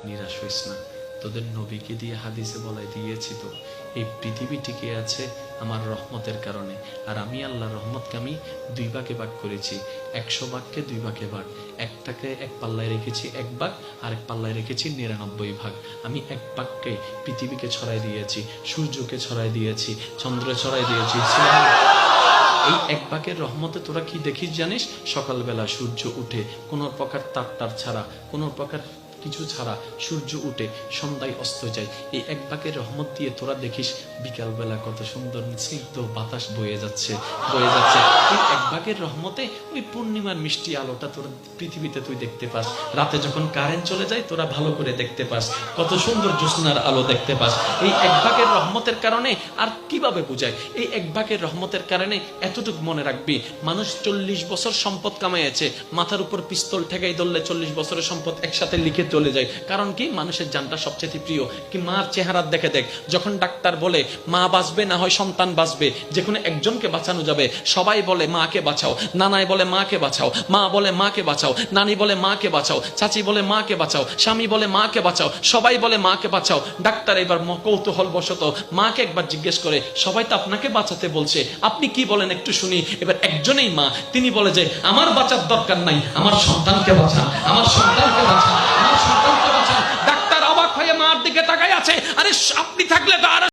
নিরাশ হইস না, তোদের নবীকে দিয়ে হাদিসে বলাই দিয়েছি তো, এই পৃথিবী টিকে আছে আমার রহমতের কারণে। আর আমি আল্লাহর রহমতকে আমি দুই ভাগে ভাগ করেছি, 100 ভাগকে দুই ভাগে ভাগ, একটাকে এক পাল্লায় রেখেছি 1 ভাগ, আর এক পাল্লায় রেখেছি 99 ভাগ। আমি 1 ভাগকে পৃথিবীকে ছড়াই দিয়েছি, সূর্যকে ছড়াই দিয়েছি, চন্দ্র ছড়াই দিয়েছি। এই 1 ভাগের রহমতে তোরা কি দেখিস জানিস? সকালবেলা সূর্য উঠে কোনো প্রকার তার ছাড়া, কোনো প্রকার কিছু ছাড়া সূর্য উঠে সন্ধ্যায় অস্ত যায়। এই 1 ভাগের রহমত দিয়ে তোরা দেখিস বিকালবেলা কত সুন্দর স্নিগ্ধ বাতাস বয়ে যাচ্ছে, বয়ে যাচ্ছে। এই 1 ভাগের রহমতে ওই পূর্ণিমার মিষ্টি আলোটা তোরা পৃথিবীতে তুই দেখতে পাস। রাতে যখন কারেন্ট চলে যায় তোরা ভালো করে দেখতে পাস, কত সুন্দর জ্যোৎস্নার আলো দেখতে পাস। এই 1 ভাগের রহমতের কারণে আর কিভাবে বুঝায়? এই 1 ভাগের রহমতের কারণে এতটুকু মনে রাখবি, মানুষ 40 বছর সম্পদ কামাইছে, মাথার উপর পিস্তল ঠেকাই ধরলে 40 বছরের সম্পদ একসাথে লিখে চলে যায়। কারণ কি? মানুষের জানটা সবচেয়ে প্রিয়। কি মার চেহারা দেখে দেখ, যখন ডাক্তার বলে মা বাঁচবে না হয় সন্তান বাঁচবে, যে কোনো একজনকে বাঁচানো যাবে, সবাই বলে মাকে বাঁচাও, নানাই বলে মাকে বাঁচাও, মা বলে মাকে বাঁচাও, নানি বলে মাকে বাঁচাও, চাচি বলে মাকে বাঁচাও, স্বামী বলে মাকে বাঁচাও, সবাই বলে মাকে বাঁচাও। ডাক্তার এবার কৌতূহল বশত মাকে একবার জিজ্ঞেস করে, সবাই তো আপনাকে বাঁচাতে বলছে, আপনি কি বলেন একটু শুনি। এবার একজনেই মা, তিনি বলে যে আমার বাঁচার দরকার নাই, আমার সন্তানকে বাঁচান, আমার সন্তানকে বাঁচান, আমার সন্তানকে বাঁচান। ডাক্তার অবাক হয়ে মার দিকে তাকায় আছে, আরে আপনি থাকলে তো আর